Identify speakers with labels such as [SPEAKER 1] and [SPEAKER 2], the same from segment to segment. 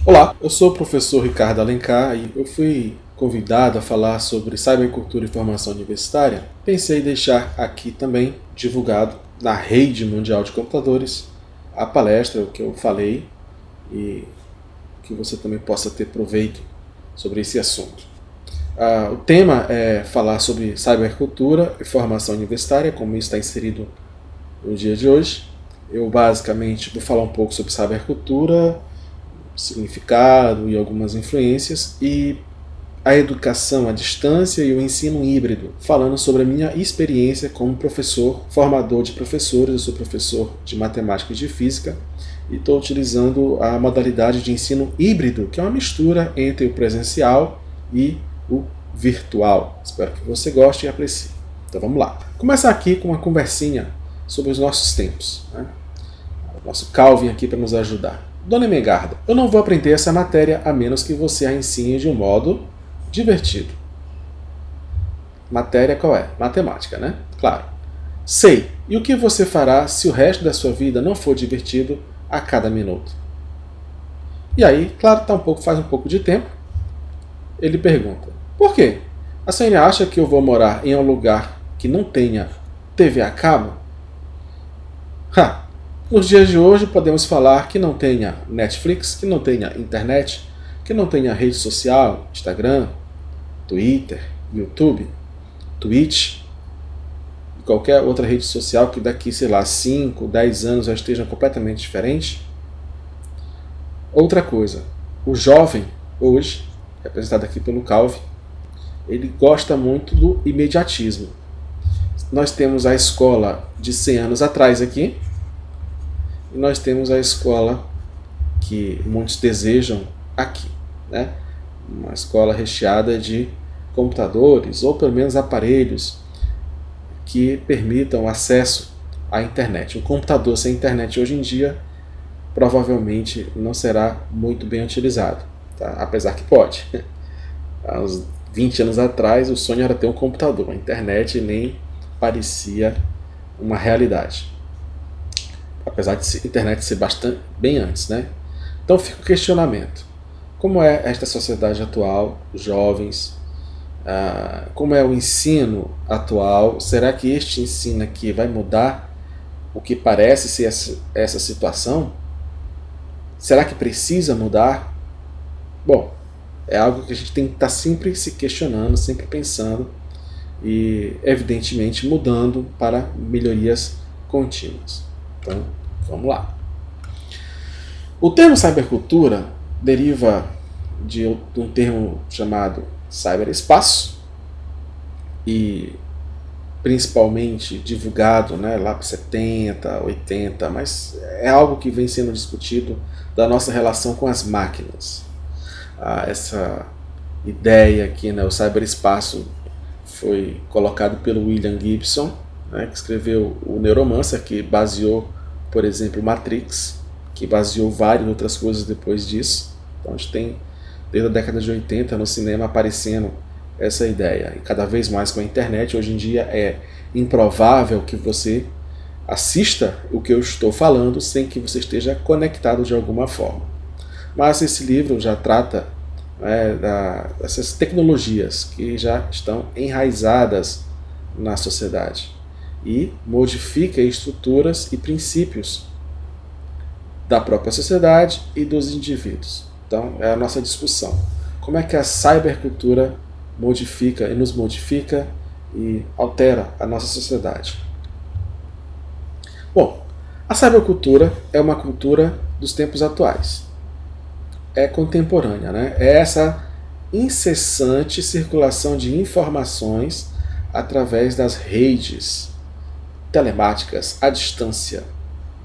[SPEAKER 1] Olá, eu sou o professor Ricardo Alencar e eu fui convidado a falar sobre cybercultura e formação universitária. Pensei em deixar aqui também divulgado na rede mundial de computadores a palestra, o que eu falei, e que você também possa ter proveito sobre esse assunto. O tema é falar sobre cybercultura e formação universitária, como isso está inserido no dia de hoje. Eu basicamente vou falar um pouco sobre cybercultura, significado e algumas influências, e a educação à distância e o ensino híbrido, falando sobre a minha experiência como professor, formador de professores. Eu sou professor de matemática e de física e estou utilizando a modalidade de ensino híbrido, que é uma mistura entre o presencial e o virtual. Espero que você goste e aprecie. Então vamos lá. Começar aqui com uma conversinha sobre os nossos tempos, né? O nosso Calvin aqui para nos ajudar. Dona Emengarda, eu não vou aprender essa matéria a menos que você a ensine de um modo divertido. Matéria qual é? Matemática, né? Claro. Sei. E o que você fará se o resto da sua vida não for divertido a cada minuto? E aí, claro, faz um pouco de tempo. Ele pergunta: por quê? A senhora acha que eu vou morar em um lugar que não tenha TV a cabo? Nos dias de hoje podemos falar que não tenha Netflix, que não tenha internet, que não tenha rede social, Instagram, Twitter, YouTube, Twitch, e qualquer outra rede social que daqui, 5, 10 anos já esteja completamente diferente. Outra coisa, o jovem hoje, representado aqui pelo Calvin, ele gosta muito do imediatismo. Nós temos a escola de 100 anos atrás aqui, e nós temos a escola que muitos desejam aqui, né? Uma escola recheada de computadores, ou pelo menos aparelhos que permitam acesso à internet. Um computador sem internet hoje em dia provavelmente não será muito bem utilizado, tá? Apesar que pode. Há uns 20 anos atrás o sonho era ter um computador, a internet nem parecia uma realidade. Apesar de a internet ser bastante bem antes, né? Então fica o questionamento: como é esta sociedade atual, os jovens? Como é o ensino atual? Será que este ensino aqui vai mudar o que parece ser essa situação? Será que precisa mudar? Bom, é algo que a gente tem que estar sempre se questionando, sempre pensando e, evidentemente, mudando para melhorias contínuas. Então, vamos lá. O termo cybercultura deriva de um termo chamado cyberespaço, e principalmente divulgado, né, lá para 70, 80, mas é algo que vem sendo discutido da nossa relação com as máquinas. Essa ideia aqui, né, o cyberespaço, foi colocado pelo William Gibson, né, que escreveu o Neuromancer, que baseou, por exemplo, Matrix, que baseou várias outras coisas depois disso. Então a gente tem, desde a década de 80, no cinema aparecendo essa ideia. E cada vez mais com a internet, hoje em dia é improvável que você assista o que eu estou falando sem que você esteja conectado de alguma forma. Mas esse livro já trata, né, dessas tecnologias que já estão enraizadas na sociedade e modifica estruturas e princípios da própria sociedade e dos indivíduos. Então é a nossa discussão. Como é que a cybercultura modifica e nos modifica e altera a nossa sociedade? Bom, a cybercultura é uma cultura dos tempos atuais. É contemporânea, né? É essa incessante circulação de informações através das redes telemáticas à distância,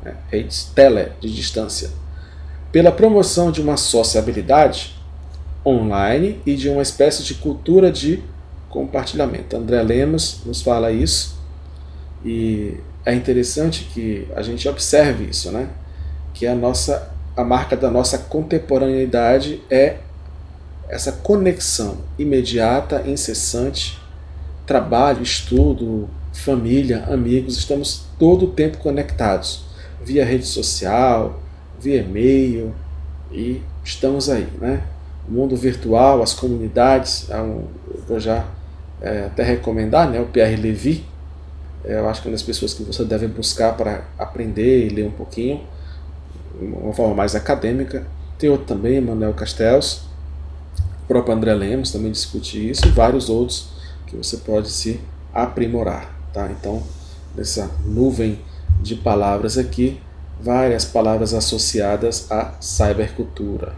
[SPEAKER 1] né? Redes de distância, pela promoção de uma sociabilidade online e de uma espécie de cultura de compartilhamento. André Lemos nos fala isso, e é interessante que a gente observe isso, né? Que a marca da nossa contemporaneidade é essa conexão imediata, incessante, trabalho, estudo, família, amigos, estamos todo o tempo conectados, via rede social, via e-mail e estamos aí, né? O mundo virtual, as comunidades, eu vou já até recomendar, né, o Pierre Levy. Eu acho que é uma das pessoas que você deve buscar para aprender e ler um pouquinho, de uma forma mais acadêmica. Tem outro também, Manuel Castells, o próprio André Lemos também discute isso, e vários outros que você pode se aprimorar. Tá? Então, nessa nuvem de palavras aqui, várias palavras associadas à cybercultura.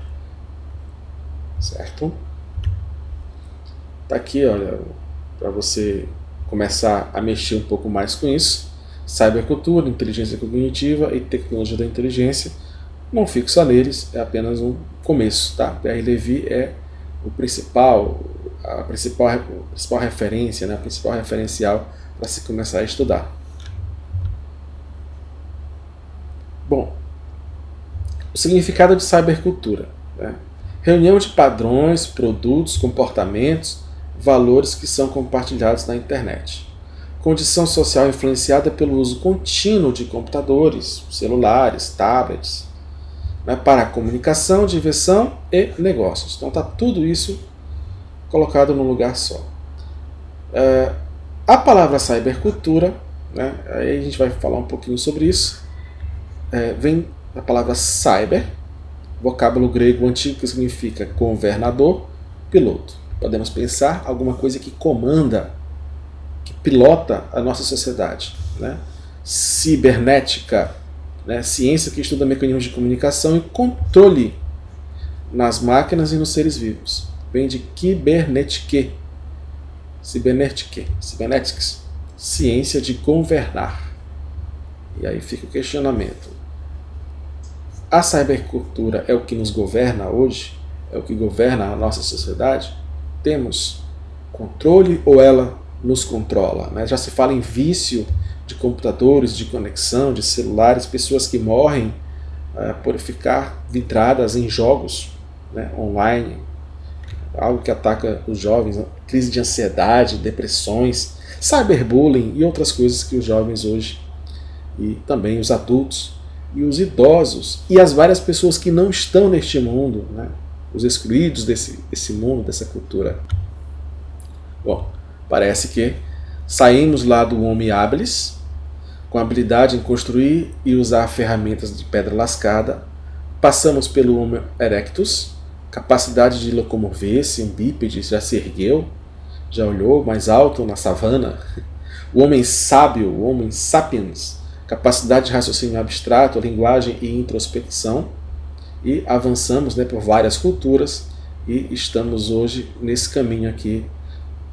[SPEAKER 1] Certo? Tá aqui, olha, para você começar a mexer um pouco mais com isso. Cybercultura, inteligência cognitiva e tecnologia da inteligência. Não fixa neles, é apenas um começo. Tá? Pierre Levy é a principal referência, né? A principal referencial para se começar a estudar. Bom, o significado de cybercultura, né? Reunião de padrões, produtos, comportamentos, valores que são compartilhados na internet. Condição social influenciada pelo uso contínuo de computadores, celulares, tablets, né, para comunicação, diversão e negócios. Então está tudo isso colocado num lugar só. A palavra cybercultura, né, aí a gente vai falar um pouquinho sobre isso, vem da palavra cyber, vocábulo grego antigo que significa governador, piloto. Podemos pensar alguma coisa que comanda, que pilota a nossa sociedade. Né? Cibernética, né? Ciência que estuda mecanismos de comunicação e controle nas máquinas e nos seres vivos. Vem de kybernetike, cybernetics, ciência de governar. E aí fica o questionamento. A cybercultura é o que nos governa hoje? É o que governa a nossa sociedade? Temos controle ou ela nos controla? Né? Já se fala em vício de computadores, de conexão, de celulares, pessoas que morrem por ficar vidradas em jogos, né, online, algo que ataca os jovens, crise de ansiedade, depressões, cyberbullying e outras coisas que os jovens hoje, e também os adultos, e os idosos, e as várias pessoas que não estão neste mundo, né? Os excluídos desse mundo, dessa cultura. Bom, parece que saímos lá do Homo habilis, com habilidade em construir e usar ferramentas de pedra lascada, passamos pelo Homo erectus, capacidade de locomover-se, um bípede, já se ergueu, já olhou mais alto na savana, o homem sábio, o Homo sapiens, capacidade de raciocínio abstrato, linguagem e introspecção, e avançamos, né, por várias culturas e estamos hoje nesse caminho aqui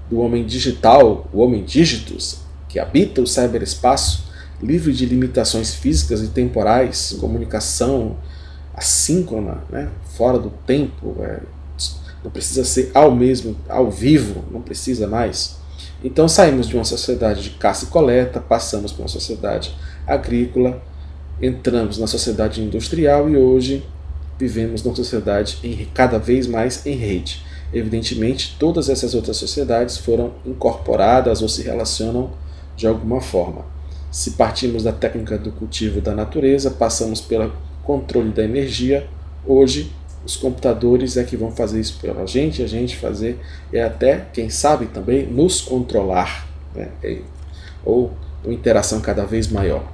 [SPEAKER 1] do homem digital, o homem digitus, que habita o cyberespaço, livre de limitações físicas e temporais, comunicação assíncrona, né, fora do tempo, não precisa ser ao vivo, não precisa mais. Então saímos de uma sociedade de caça e coleta, passamos para uma sociedade agrícola, entramos na sociedade industrial e hoje vivemos numa sociedade cada vez mais em rede. Evidentemente, todas essas outras sociedades foram incorporadas ou se relacionam de alguma forma. Se partimos da técnica do cultivo da natureza, passamos pelo controle da energia, hoje os computadores é que vão fazer isso pela gente, a gente fazer, e até, quem sabe também, nos controlar, né? Ou uma interação cada vez maior.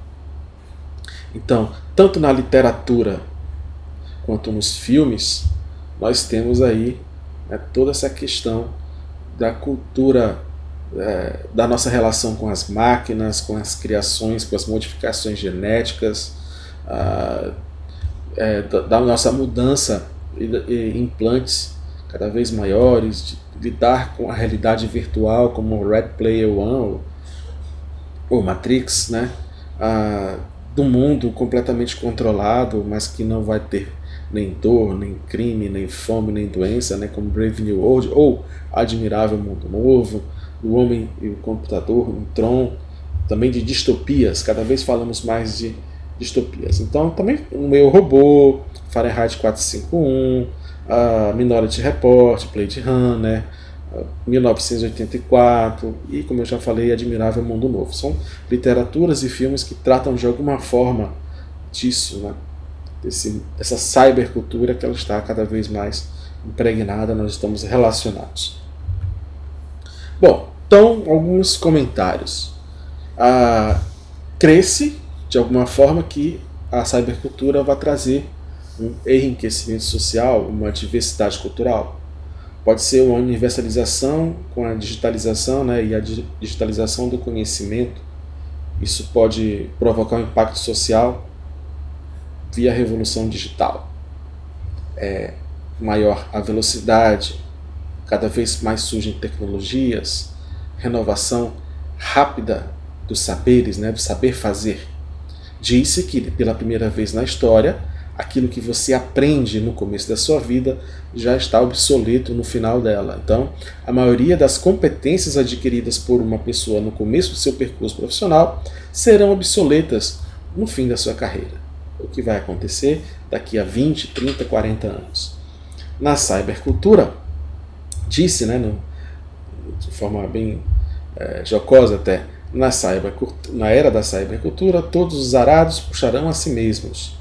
[SPEAKER 1] Então, tanto na literatura quanto nos filmes, nós temos aí, né, toda essa questão da cultura, da nossa relação com as máquinas, com as criações, com as modificações genéticas, da nossa mudança e implantes cada vez maiores, de lidar com a realidade virtual como Red Player One ou Matrix, né? Do mundo completamente controlado, mas que não vai ter nem dor, nem crime, nem fome, nem doença, né? Como Brave New World ou Admirável Mundo Novo, do Homem e o Computador, um Tron, também de distopias, cada vez falamos mais de distopias. Então também o Meu Robô, Fahrenheit 451, Minority Report, Blade Runner, 1984 e, como eu já falei, Admirável Mundo Novo. São literaturas e filmes que tratam de alguma forma disso, né? dessa cybercultura que ela está cada vez mais impregnada, nós estamos relacionados. Bom, então alguns comentários. Cresce de alguma forma que a cybercultura vai trazer um enriquecimento social, uma diversidade cultural. Pode ser uma universalização com a digitalização, né, e a digitalização do conhecimento. Isso pode provocar um impacto social via revolução digital. Maior a velocidade, cada vez mais surgem tecnologias, renovação rápida dos saberes, né, do saber fazer. Disse que pela primeira vez na história, aquilo que você aprende no começo da sua vida já está obsoleto no final dela. Então, a maioria das competências adquiridas por uma pessoa no começo do seu percurso profissional serão obsoletas no fim da sua carreira. O que vai acontecer daqui a 20, 30, 40 anos. Na cybercultura, disse, né, de forma bem jocosa até, na era da cybercultura, todos os arados puxarão a si mesmos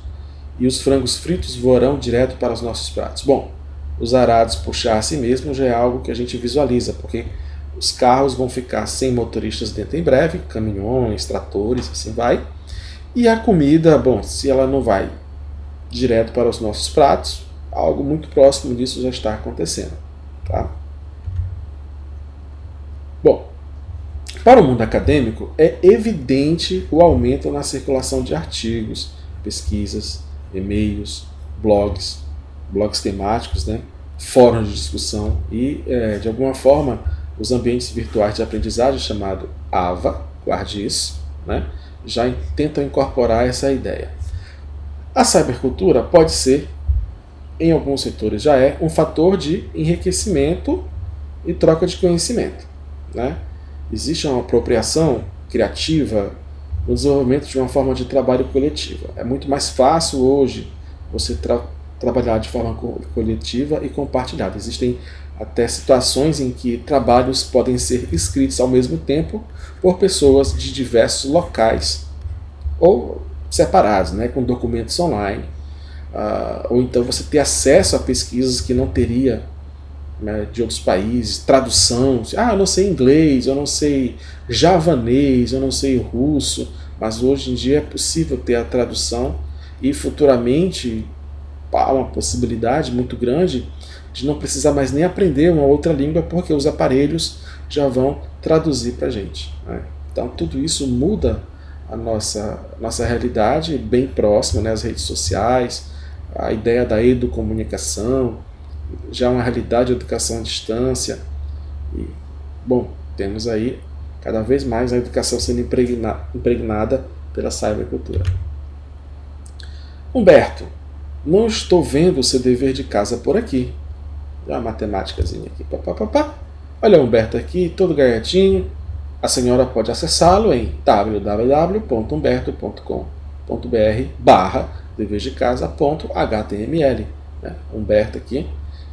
[SPEAKER 1] e os frangos fritos voarão direto para os nossos pratos. Bom, os arados puxar a si mesmos já é algo que a gente visualiza, porque os carros vão ficar sem motoristas dentro em breve, caminhões, tratores, assim vai. E a comida, bom, se ela não vai direto para os nossos pratos, algo muito próximo disso já está acontecendo. Tá? Bom, para o mundo acadêmico, é evidente o aumento na circulação de artigos, pesquisas, e-mails, blogs temáticos, né, fóruns de discussão e, de alguma forma, os ambientes virtuais de aprendizagem, chamado AVA, guarde isso, né, já tentam incorporar essa ideia. A cybercultura pode ser, em alguns setores já é, um fator de enriquecimento e troca de conhecimento. Né? Existe uma apropriação criativa no desenvolvimento de uma forma de trabalho coletiva. É muito mais fácil hoje você trabalhar de forma coletiva e compartilhada. Existem até situações em que trabalhos podem ser escritos ao mesmo tempo por pessoas de diversos locais ou separados, né, com documentos online. Ou então você ter acesso a pesquisas que não teria, né, de outros países, tradução. Eu não sei inglês, eu não sei javanês, eu não sei russo, mas hoje em dia é possível ter a tradução e futuramente há uma possibilidade muito grande de não precisar mais nem aprender uma outra língua, porque os aparelhos já vão traduzir para a gente. Né? Então tudo isso muda a nossa realidade bem próxima, né? As redes sociais, a ideia da educomunicação, já uma realidade de educação à distância. E, bom, temos aí cada vez mais a educação sendo impregnada pela cybercultura. Humberto, não estou vendo o seu dever de casa por aqui. Dá uma matemáticazinha aqui. Olha o Humberto aqui, todo gaiatinho. A senhora pode acessá-lo em www.humberto.com.br/deversdecasa.html. Humberto aqui,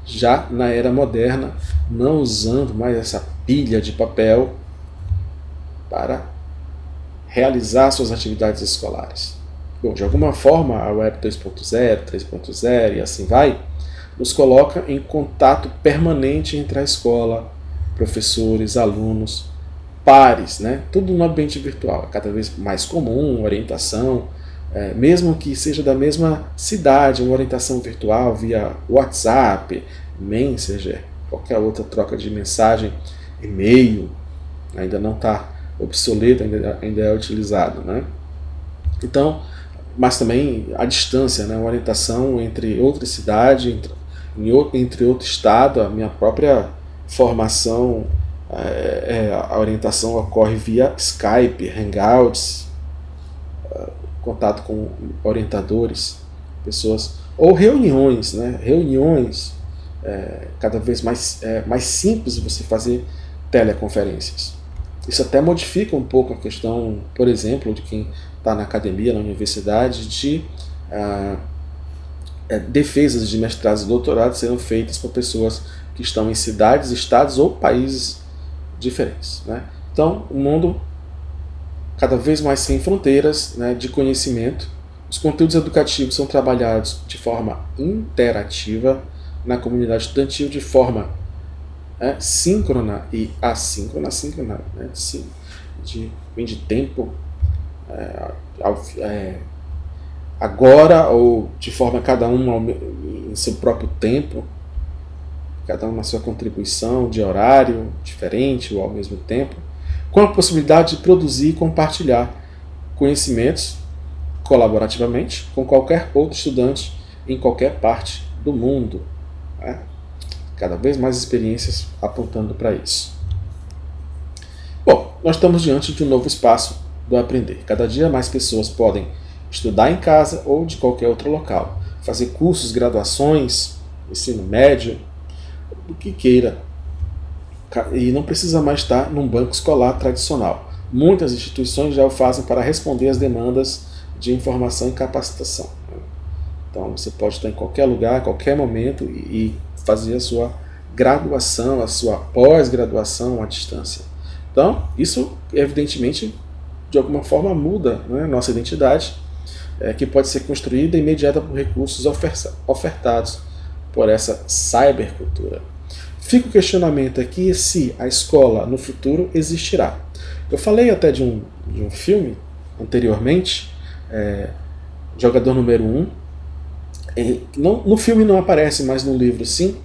[SPEAKER 1] já na era moderna, não usando mais essa pilha de papel para realizar suas atividades escolares. Bom, de alguma forma, a Web 2.0, 3.0 e assim vai, nos coloca em contato permanente entre a escola, professores, alunos, pares, né? Tudo no ambiente virtual. É cada vez mais comum, orientação, mesmo que seja da mesma cidade, uma orientação virtual via WhatsApp, Messenger, qualquer outra troca de mensagem, e-mail, ainda não está obsoleto, ainda é utilizado. Né? Então, mas também a distância, né? Uma orientação entre outra cidade, entre outro estado, a minha própria formação, a orientação ocorre via Skype, Hangouts, contato com orientadores, pessoas, ou reuniões, né? Reuniões cada vez mais simples de você fazer teleconferências. Isso até modifica um pouco a questão, por exemplo, de quem está na academia, na universidade, de defesas de mestrados e doutorados sendo feitas por pessoas que estão em cidades, estados ou países diferentes. Né? Então, um mundo cada vez mais sem fronteiras, né, de conhecimento, Os conteúdos educativos são trabalhados de forma interativa na comunidade estudantil, de forma síncrona e assíncrona. Síncrona, né, vem de tempo, agora, ou de forma cada um em seu próprio tempo, cada um na sua contribuição de horário diferente ou ao mesmo tempo, com a possibilidade de produzir e compartilhar conhecimentos colaborativamente com qualquer outro estudante em qualquer parte do mundo. Né? Cada vez mais experiências apontando para isso. Bom, nós estamos diante de um novo espaço do aprender. Cada dia mais pessoas podem estudar em casa ou de qualquer outro local, fazer cursos, graduações, ensino médio, o que queira. E não precisa mais estar num banco escolar tradicional. Muitas instituições já o fazem para responder às demandas de informação e capacitação. Então você pode estar em qualquer lugar, a qualquer momento e fazer a sua graduação, a sua pós-graduação à distância. Então, isso evidentemente de alguma forma muda, né, a nossa identidade, que pode ser construída e mediada por recursos ofertados por essa cybercultura. Fica o questionamento aqui se a escola no futuro existirá. Eu falei até de um filme anteriormente, Jogador Número 1. No filme não aparece, mas no livro sim,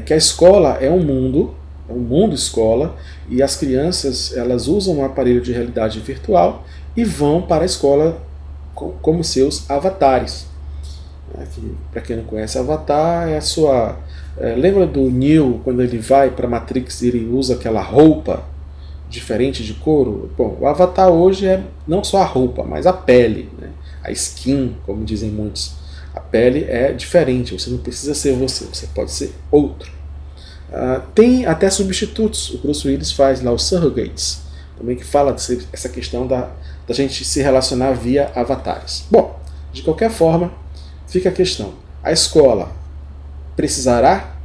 [SPEAKER 1] que a escola é um mundo escola, e as crianças elas usam um aparelho de realidade virtual e vão para a escola como seus avatares. Para quem não conhece, Avatar é a sua... lembra do Neo, quando ele vai para Matrix e ele usa aquela roupa diferente de couro? Bom, o Avatar hoje é não só a roupa, mas a pele, né? A skin, como dizem muitos. A pele é diferente, você não precisa ser você pode ser outro. Tem até substitutos, o Bruce Willis faz lá os Surrogates, também que fala dessa questão da gente se relacionar via avatares. Bom, de qualquer forma, fica a questão. A escola precisará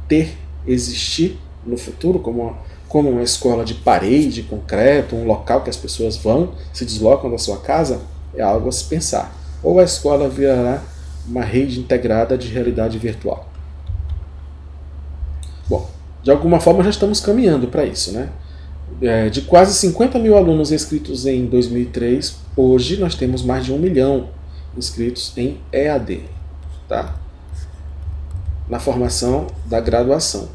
[SPEAKER 1] existir no futuro como uma escola de parede, concreto, um local que as pessoas vão, se deslocam da sua casa? É algo a se pensar. Ou a escola virará uma rede integrada de realidade virtual? Bom, de alguma forma já estamos caminhando para isso, né? De quase 50 mil alunos inscritos em 2003, hoje nós temos mais de 1 milhão inscritos em EAD, tá? Na formação da graduação.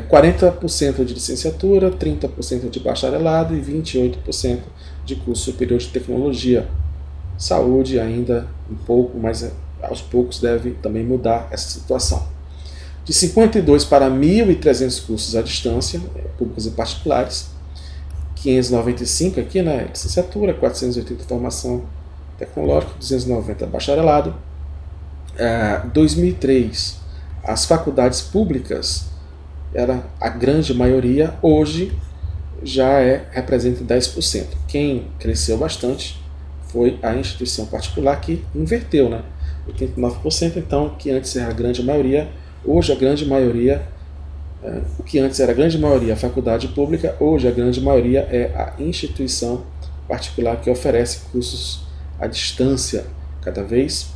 [SPEAKER 1] 40% de licenciatura, 30% de bacharelado e 28% de curso superior de tecnologia. Saúde ainda um pouco, mas aos poucos deve também mudar essa situação. De 52 para 1.300 cursos à distância, públicos e particulares, 595 aqui, né, licenciatura, 480 formação tecnológica, 290 bacharelado. 2003, as faculdades públicas era a grande maioria, hoje já representa 10%. Quem cresceu bastante foi a instituição particular, que inverteu, né? 89%, então, que antes era a grande maioria, hoje a grande maioria, o que antes era a grande maioria a faculdade pública, hoje a grande maioria é a instituição particular que oferece cursos à distância cada vez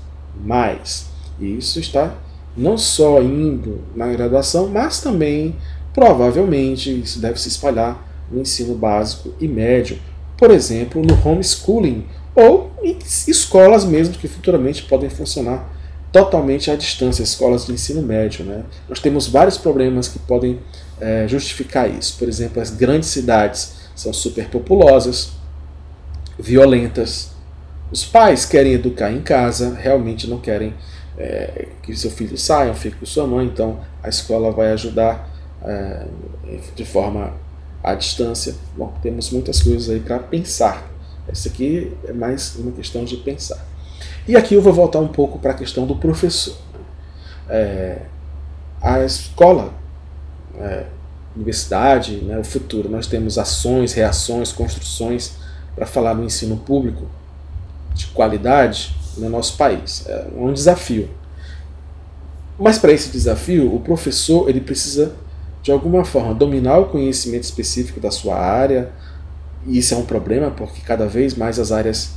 [SPEAKER 1] mais. E isso está não só indo na graduação, mas também, provavelmente, isso deve se espalhar no ensino básico e médio, por exemplo, no homeschooling, ou em escolas mesmo que futuramente podem funcionar totalmente à distância, escolas de ensino médio, né? Nós temos vários problemas que podem justificar isso. Por exemplo, as grandes cidades são superpopulosas, violentas. Os pais querem educar em casa, realmente não querem que seu filho saia, fique com sua mãe, então a escola vai ajudar de forma à distância. Bom, temos muitas coisas aí para pensar. Essa aqui é mais uma questão de pensar. E aqui eu vou voltar um pouco para a questão do professor. A escola, universidade, né, o futuro, nós temos ações, reações, construções para falar no ensino público de qualidade no nosso país. É um desafio. Mas para esse desafio, o professor ele precisa, de alguma forma, dominar o conhecimento específico da sua área. E isso é um problema, porque cada vez mais as áreas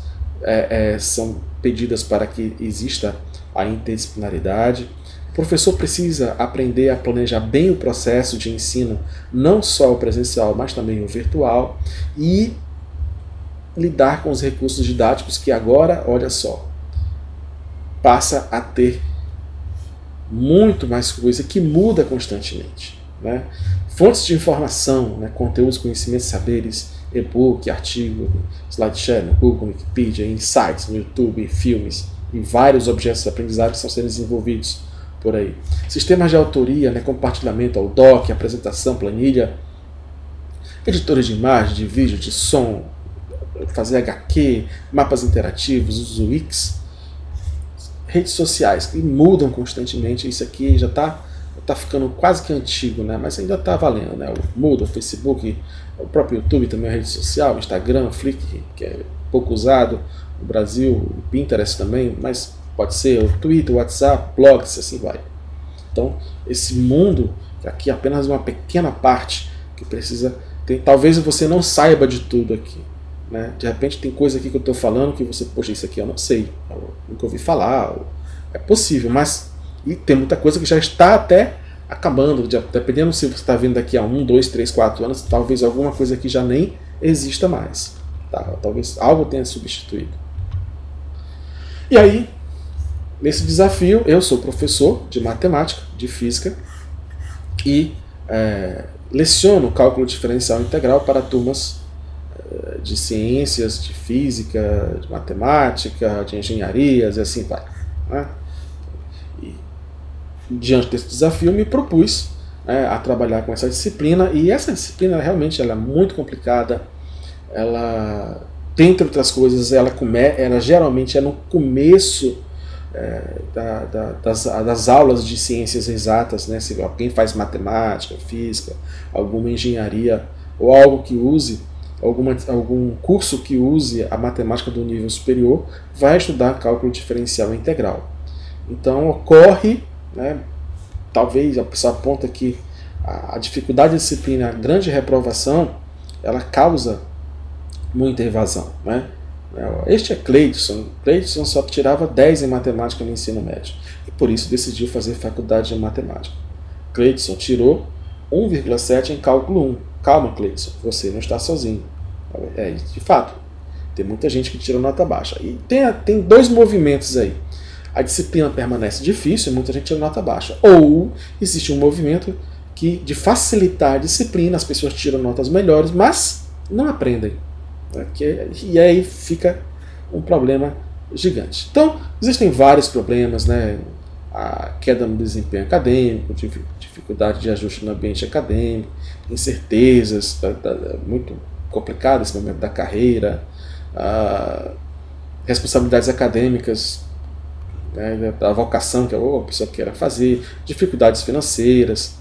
[SPEAKER 1] são pedidas para que exista a interdisciplinaridade. O professor precisa aprender a planejar bem o processo de ensino, não só o presencial, mas também o virtual, e lidar com os recursos didáticos que agora, olha só, passa a ter muito mais coisa que muda constantemente, né? Fontes de informação, né? Conteúdos, conhecimentos, saberes, e-book, artigo, SlideShare, no Google, Wikipedia, insights no YouTube, filmes e vários objetos de aprendizagem que estão sendo desenvolvidos por aí. Sistemas de autoria, né? Compartilhamento, ao doc, apresentação, planilha, editores de imagem, de vídeo, de som, fazer HQ, mapas interativos, os Wix, redes sociais que mudam constantemente. Isso aqui já está ficando quase que antigo, né? Mas ainda está valendo, né? Muda o Facebook, o próprio YouTube também é rede social, Instagram, Flickr, que é pouco usado no Brasil, o Pinterest também, mas pode ser o Twitter, o WhatsApp, blogs, assim vai. Então, esse mundo, aqui é apenas uma pequena parte que precisa ter. Talvez você não saiba de tudo aqui, né? De repente tem coisa aqui que eu estou falando que você, poxa, isso aqui eu não sei, eu nunca ouvi falar, é possível, mas e tem muita coisa que já está até acabando, dependendo se você está vindo daqui a 1, 2, 3, 4 anos, talvez alguma coisa aqui já nem exista mais, tá? Talvez algo tenha substituído. E aí, nesse desafio, eu sou professor de matemática, de física, e leciono cálculo diferencial integral para turmas de ciências, de física, de matemática, de engenharias e assim vai, né? E, diante desse desafio, me propus a trabalhar com essa disciplina, e essa disciplina realmente ela é muito complicada. Ela, dentre outras coisas, ela geralmente é no começo das aulas de ciências exatas, né? Se alguém faz matemática, física, alguma engenharia ou algo que use algum curso que use a matemática do nível superior, vai estudar cálculo diferencial integral. Então ocorre, né, talvez a pessoa aponta que a dificuldade da disciplina, a grande reprovação, ela causa muita evasão, né? Este é Cleidson. Cleidson só tirava 10 em matemática no ensino médio e por isso decidiu fazer faculdade de matemática. Cleidson tirou 1,7 em cálculo 1. Calma, Cleidson, você não está sozinho. De fato, tem muita gente que tira nota baixa. E tem dois movimentos aí. A disciplina permanece difícil e muita gente tira nota baixa. Ou existe um movimento de facilitar a disciplina, as pessoas tiram notas melhores, mas não aprendem. E aí fica um problema gigante. Então, existem vários problemas, né? A queda no desempenho acadêmico, dificuldade de ajuste no ambiente acadêmico, incertezas, muito complicado esse momento da carreira, responsabilidades acadêmicas, né, da vocação que a pessoa queira fazer, dificuldades financeiras,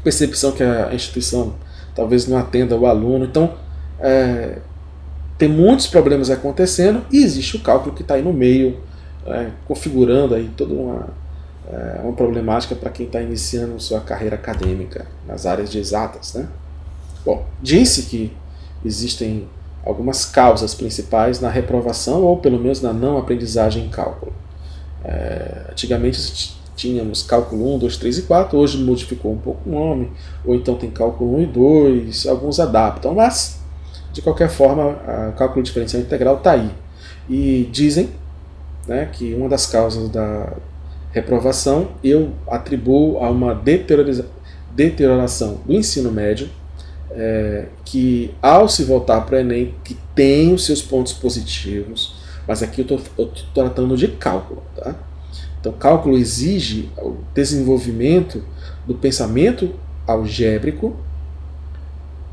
[SPEAKER 1] percepção que a instituição talvez não atenda o aluno. Então, tem muitos problemas acontecendo e existe o cálculo que está aí no meio, configurando aí toda uma problemática para quem está iniciando sua carreira acadêmica nas áreas de exatas, né? Bom, disse que existem algumas causas principais na reprovação ou pelo menos na não aprendizagem em cálculo. Antigamente tínhamos cálculo 1, 2, 3 e 4, hoje modificou um pouco o nome, ou então tem cálculo 1 e 2, alguns adaptam, mas de qualquer forma o cálculo diferencial integral está aí. E dizem, né, que uma das causas da reprovação eu atribuo a uma deterioração do ensino médio, que ao se voltar para o Enem, que tem os seus pontos positivos, mas aqui eu estou tratando de cálculo, tá? Então, cálculo exige o desenvolvimento do pensamento algébrico,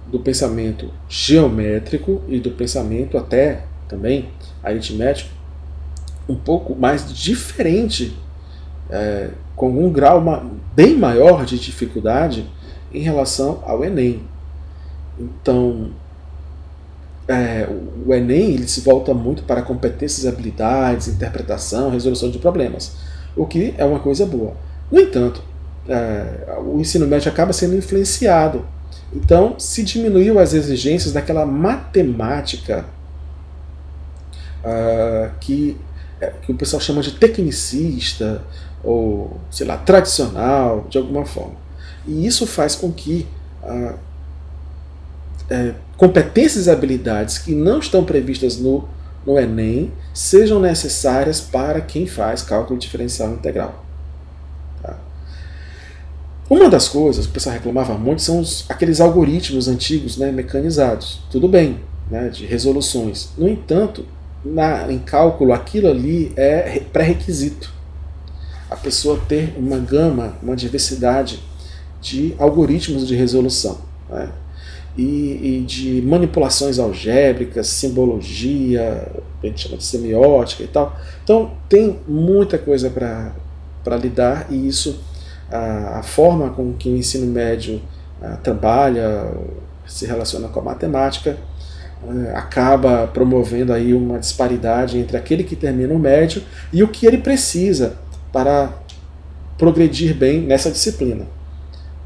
[SPEAKER 1] do pensamento geométrico e do pensamento até também aritmético um pouco mais diferente, com um grau bem maior de dificuldade em relação ao Enem. Então, o Enem ele se volta muito para competências, habilidades, interpretação, resolução de problemas, o que é uma coisa boa. No entanto, o ensino médio acaba sendo influenciado. Então, se diminuiu as exigências daquela matemática que o pessoal chama de tecnicista, ou, sei lá, tradicional, de alguma forma. E isso faz com que competências e habilidades que não estão previstas no Enem sejam necessárias para quem faz cálculo diferencial integral. Tá? Uma das coisas que o pessoal reclamava muito são aqueles algoritmos antigos, né, mecanizados. Tudo bem, né, de resoluções. No entanto, em cálculo, aquilo ali é pré-requisito. A pessoa ter uma gama, uma diversidade de algoritmos de resolução, né? E de manipulações algébricas, simbologia, a gente chama de semiótica e tal. Então tem muita coisa para lidar, e isso, a forma com que o ensino médio trabalha, se relaciona com a matemática, acaba promovendo aí uma disparidade entre aquele que termina o médio e o que ele precisa para progredir bem nessa disciplina.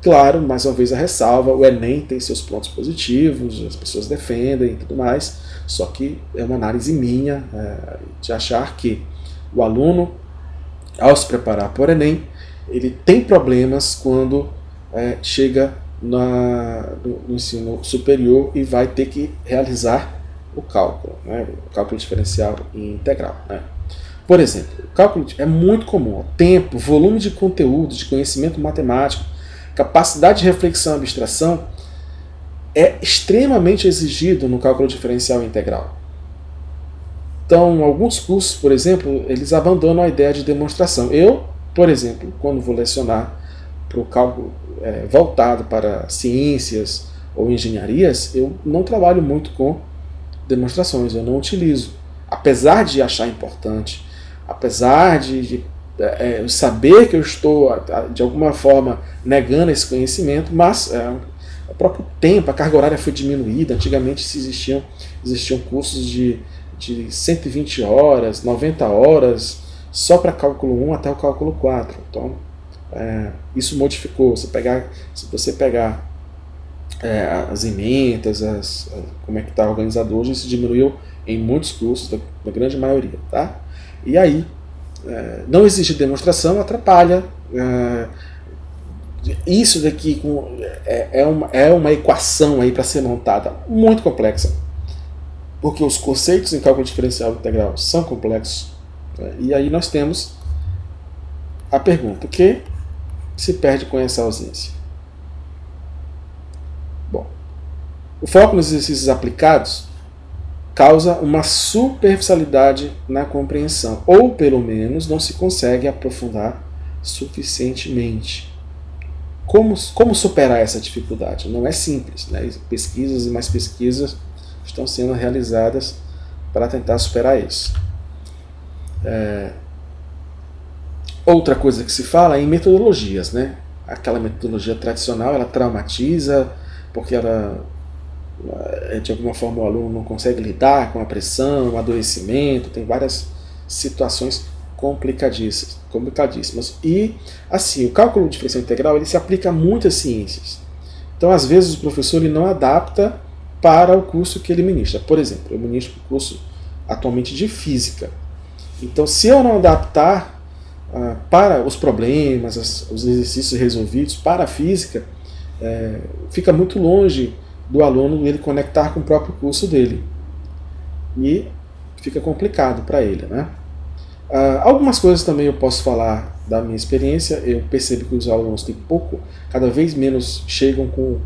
[SPEAKER 1] Claro, mais uma vez a ressalva, o Enem tem seus pontos positivos, as pessoas defendem e tudo mais, só que é uma análise minha de achar que o aluno, ao se preparar para o Enem, ele tem problemas quando chega no ensino superior e vai ter que realizar o cálculo, né, o cálculo diferencial e integral. Né. Por exemplo, o cálculo é muito comum, tempo, volume de conteúdo, de conhecimento matemático, capacidade de reflexão e abstração é extremamente exigido no cálculo diferencial integral. Então, alguns cursos, por exemplo, eles abandonam a ideia de demonstração. Eu, por exemplo, quando vou lecionar para o cálculo voltado para ciências ou engenharias, eu não trabalho muito com demonstrações, eu não utilizo. Apesar de achar importante, apesar de saber que eu estou, de alguma forma, negando esse conhecimento, mas o próprio tempo, a carga horária foi diminuída. Antigamente existiam cursos de 120 horas, 90 horas, só para cálculo 1 até o cálculo 4. Então, isso modificou. Se você pegar as emendas, como é que está organizado hoje, isso diminuiu em muitos cursos, da grande maioria. Tá? E aí, não existe demonstração, atrapalha. Isso daqui é uma equação aí para ser montada muito complexa, porque os conceitos em cálculo diferencial integral são complexos. E aí nós temos a pergunta: o que se perde com essa ausência? Bom, o foco nos exercícios aplicados causa uma superficialidade na compreensão, ou pelo menos não se consegue aprofundar suficientemente. Como superar essa dificuldade? Não é simples, né? Pesquisas e mais pesquisas estão sendo realizadas para tentar superar isso. Outra coisa que se fala é em metodologias, né? Aquela metodologia tradicional, ela traumatiza, porque ela, de alguma forma, o aluno não consegue lidar com a pressão, o adoecimento, tem várias situações complicadíssimas. E, assim, o cálculo diferencial integral ele se aplica a muitas ciências. Então, às vezes, o professor ele não adapta para o curso que ele ministra. Por exemplo, eu ministro o curso atualmente de física. Então, se eu não adaptar para os problemas, os exercícios resolvidos para a física, fica muito longe do aluno ele conectar com o próprio curso dele. E fica complicado para ele, né? Algumas coisas também eu posso falar da minha experiência. Eu percebo que os alunos têm cada vez menos chegam com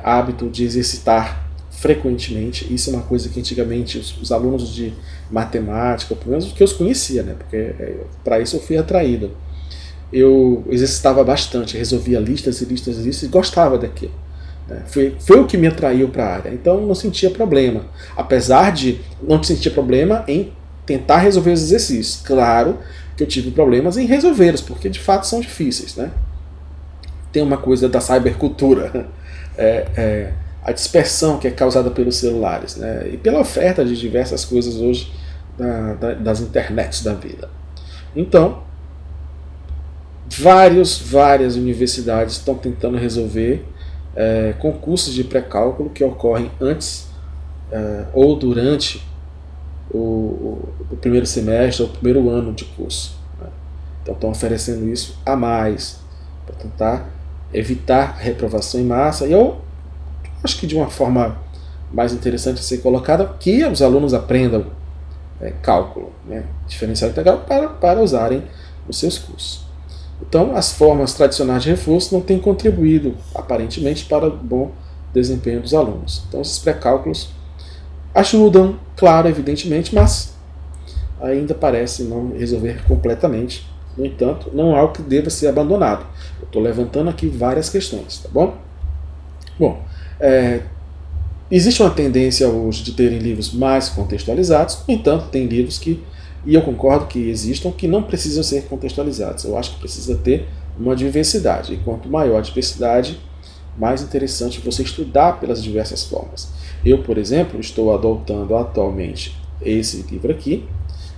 [SPEAKER 1] hábito de exercitar frequentemente. Isso é uma coisa que antigamente os alunos de matemática, pelo menos que eu os conhecia, né? Porque para isso eu fui atraído. Eu exercitava bastante, resolvia listas e gostava daquilo. Foi o que me atraiu para a área. Então não sentia problema. Apesar de não sentir problema em tentar resolver os exercícios. Claro que eu tive problemas em resolvê-los, porque de fato são difíceis, né? Tem uma coisa da cybercultura, a dispersão que é causada pelos celulares, né? E pela oferta de diversas coisas hoje das internets da vida. Então, várias universidades estão tentando resolver concursos de pré-cálculo que ocorrem antes ou durante o primeiro semestre, o primeiro ano de curso. Né? Então estão oferecendo isso a mais, para tentar evitar a reprovação em massa. E eu acho que de uma forma mais interessante a ser colocada, que os alunos aprendam cálculo, né, diferencial integral, para usarem nos seus cursos. Então, as formas tradicionais de reforço não têm contribuído, aparentemente, para o bom desempenho dos alunos. Então, esses pré-cálculos ajudam, claro, evidentemente, mas ainda parece não resolver completamente. No entanto, não é algo que deva ser abandonado. Eu estou levantando aqui várias questões, tá bom? Bom, existe uma tendência hoje de terem livros mais contextualizados, no entanto, tem livros que, e eu concordo que existam, que não precisam ser contextualizados. Eu acho que precisa ter uma diversidade, e quanto maior a diversidade, mais interessante você estudar pelas diversas formas. Eu, por exemplo, estou adotando atualmente esse livro aqui,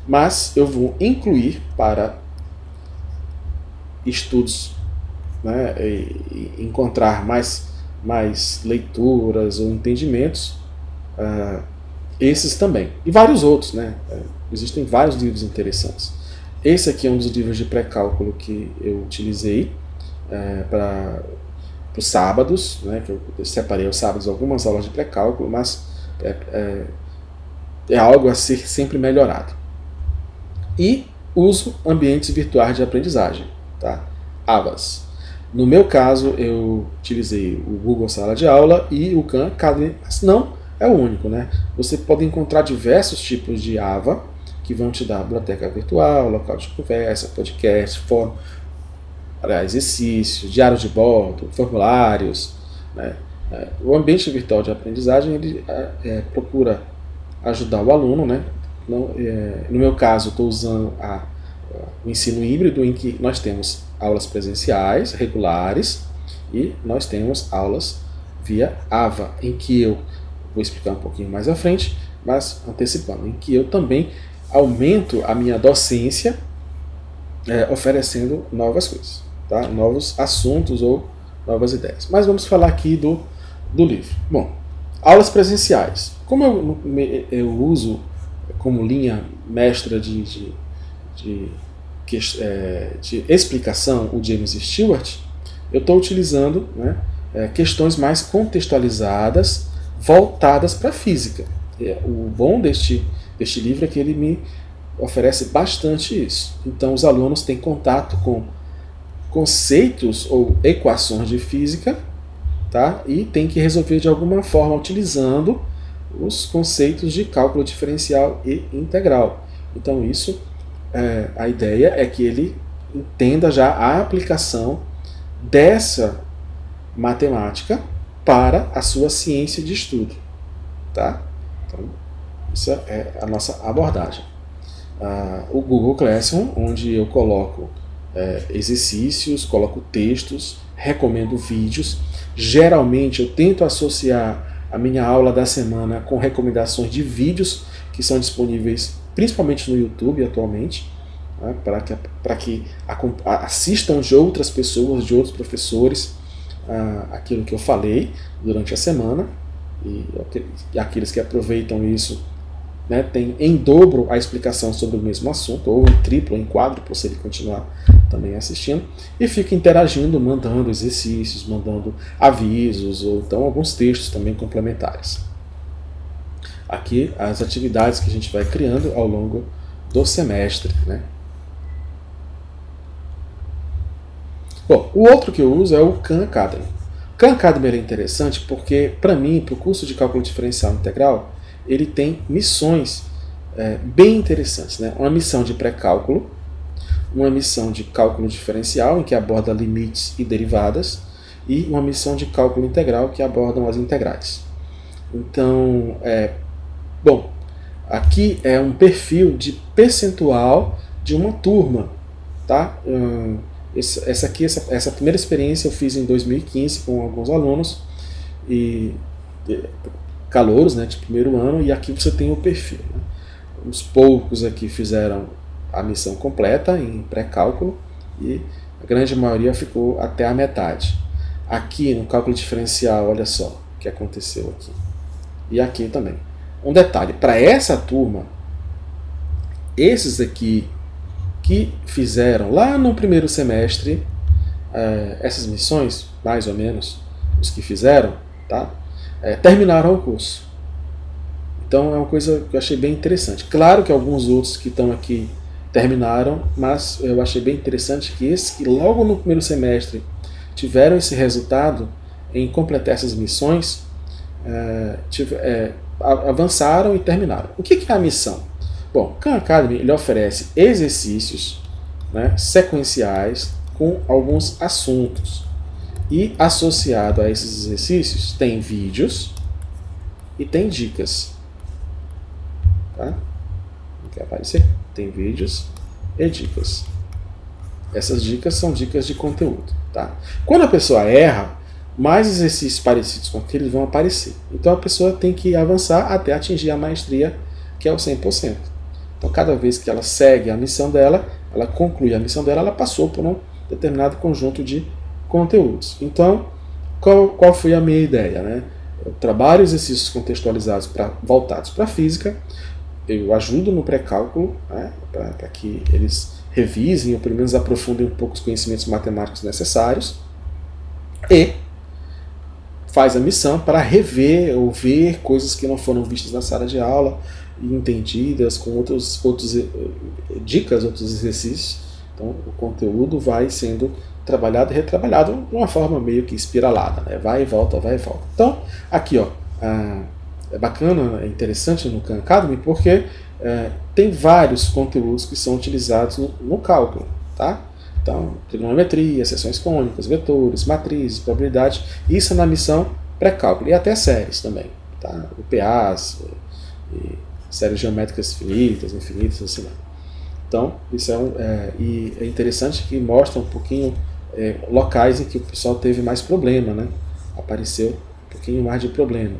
[SPEAKER 1] mas eu vou incluir para estudos, né, e encontrar mais leituras ou entendimentos, esses também. E vários outros, né? Existem vários livros interessantes. Esse aqui é um dos livros de pré-cálculo que eu utilizei para os sábados, né? Que eu separei os sábados algumas aulas de pré-cálculo, mas é algo a ser sempre melhorado. E uso ambientes virtuais de aprendizagem, tá? AVAs. No meu caso, eu utilizei o Google Sala de Aula e o Khan Academy, mas não é o único, né? Você pode encontrar diversos tipos de AVA que vão te dar biblioteca virtual, local de conversa, podcast, fórum, exercícios, diário de bordo, formulários, né? O ambiente virtual de aprendizagem ele procura ajudar o aluno, né? No meu caso, estou usando o ensino híbrido, em que nós temos aulas presenciais, regulares, e nós temos aulas via AVA, em que eu vou explicar um pouquinho mais à frente, mas antecipando, em que eu também aumento a minha docência oferecendo novas coisas, tá? Novos assuntos ou novas ideias. Mas vamos falar aqui do livro. Bom, aulas presenciais. Como eu uso como linha mestra de explicação o James Stewart, eu estou utilizando, né, questões mais contextualizadas, voltadas para a física. O bom deste livro é que ele me oferece bastante isso. Então os alunos têm contato com conceitos ou equações de física, tá? E tem que resolver de alguma forma utilizando os conceitos de cálculo diferencial e integral. Então isso, a ideia é que ele entenda já a aplicação dessa matemática para a sua ciência de estudo, tá? Então, essa é a nossa abordagem. O Google Classroom, onde eu coloco exercícios, coloco textos, recomendo vídeos. Geralmente eu tento associar a minha aula da semana com recomendações de vídeos que são disponíveis principalmente no YouTube atualmente, né, para que assistam de outras pessoas, de outros professores, aquilo que eu falei durante a semana, e aqueles que aproveitam isso, né, tem em dobro a explicação sobre o mesmo assunto, ou em triplo, em quádruplo, se ele continuar também assistindo, e fica interagindo, mandando exercícios, mandando avisos, ou então alguns textos também complementares. Aqui as atividades que a gente vai criando ao longo do semestre, né? Bom, o outro que eu uso é o Khan Academy. O Khan Academy é interessante porque, para mim, para o curso de cálculo diferencial integral, ele tem missões bem interessantes, né? Uma missão de pré-cálculo, uma missão de cálculo diferencial, em que aborda limites e derivadas, e uma missão de cálculo integral, que abordam as integrais. Então, bom, aqui é um perfil de percentual de uma turma, tá? Essa primeira experiência eu fiz em 2015 com alguns alunos e calouros, né, de primeiro ano, e aqui você tem o perfil, né? Uns poucos aqui fizeram a missão completa em pré-cálculo e a grande maioria ficou até a metade. Aqui no cálculo diferencial, olha só o que aconteceu aqui. E aqui também. Um detalhe, para essa turma, esses aqui que fizeram lá no primeiro semestre essas missões, mais ou menos, os que fizeram, tá? Terminaram o curso. Então é uma coisa que eu achei bem interessante. Claro que alguns outros que estão aqui terminaram, mas eu achei bem interessante que esses que logo no primeiro semestre tiveram esse resultado em completar essas missões, avançaram e terminaram. O que é a missão? Bom, o Khan Academy ele oferece exercícios, né, sequenciais com alguns assuntos. E associado a esses exercícios tem vídeos e tem dicas. Tá? Não quer aparecer? Tem vídeos e dicas. Essas dicas são dicas de conteúdo. Tá? Quando a pessoa erra, mais exercícios parecidos com aqueles vão aparecer. Então a pessoa tem que avançar até atingir a maestria, que é o 100%. Então cada vez que ela segue a missão dela, ela conclui a missão dela, ela passou por um determinado conjunto de conteúdos. Então, qual foi a minha ideia? Né? Eu trabalho exercícios contextualizados voltados para a física, eu ajudo no pré-cálculo, né, para que eles revisem ou pelo menos aprofundem um pouco os conhecimentos matemáticos necessários, e faz a missão para rever ou ver coisas que não foram vistas na sala de aula e entendidas com outros dicas, outros exercícios. Então o conteúdo vai sendo trabalhado e retrabalhado de uma forma meio que espiralada, né? Vai e volta, vai e volta. Então aqui ó, é bacana, é interessante no Khan Academy porque tem vários conteúdos que são utilizados no cálculo, tá? Então, trigonometria, seções cônicas, vetores, matrizes, probabilidade, isso é na missão pré-cálculo, e até séries também, tá? UPAs, e séries geométricas infinitas, assim. Então, isso e é interessante que mostra um pouquinho locais em que o pessoal teve mais problema, né? Apareceu um pouquinho mais de problema.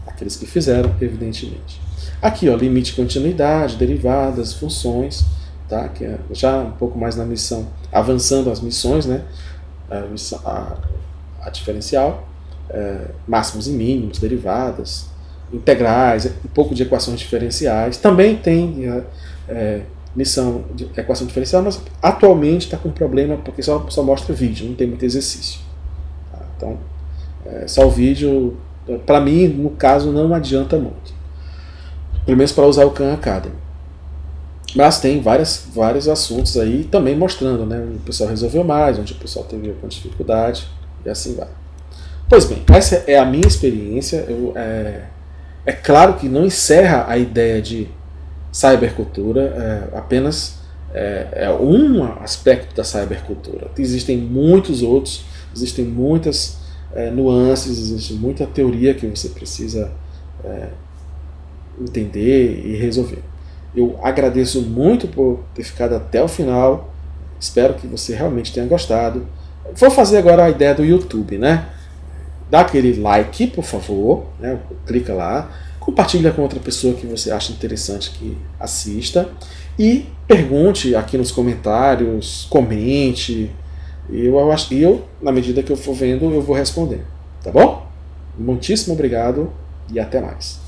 [SPEAKER 1] Aqueles que fizeram, evidentemente. Aqui, ó, limite de continuidade, derivadas, funções, tá? Que é já um pouco mais na missão, avançando as missões, né? A diferencial, máximos e mínimos, derivadas, integrais, um pouco de equações diferenciais. Também tem missão de equação diferencial, mas atualmente está com problema porque só mostra vídeo, não tem muito exercício. Tá? Então, só o vídeo, para mim, no caso, não adianta muito. Pelo menos para usar o Khan Academy. Mas tem vários assuntos aí também mostrando, né? Onde o pessoal resolveu mais, onde o pessoal teve alguma dificuldade, e assim vai. Pois bem, essa é a minha experiência. É claro que não encerra a ideia de cybercultura, apenas um aspecto da cybercultura. Existem muitos outros, existem muitas nuances, existe muita teoria que você precisa entender e resolver. Eu agradeço muito por ter ficado até o final. Espero que você realmente tenha gostado. Vou fazer agora a ideia do YouTube, né? Dá aquele like, por favor, né? Clica lá, compartilha com outra pessoa que você acha interessante que assista e pergunte aqui nos comentários, comente. Eu, na medida que eu for vendo, eu vou responder. Tá bom? Muitíssimo obrigado e até mais.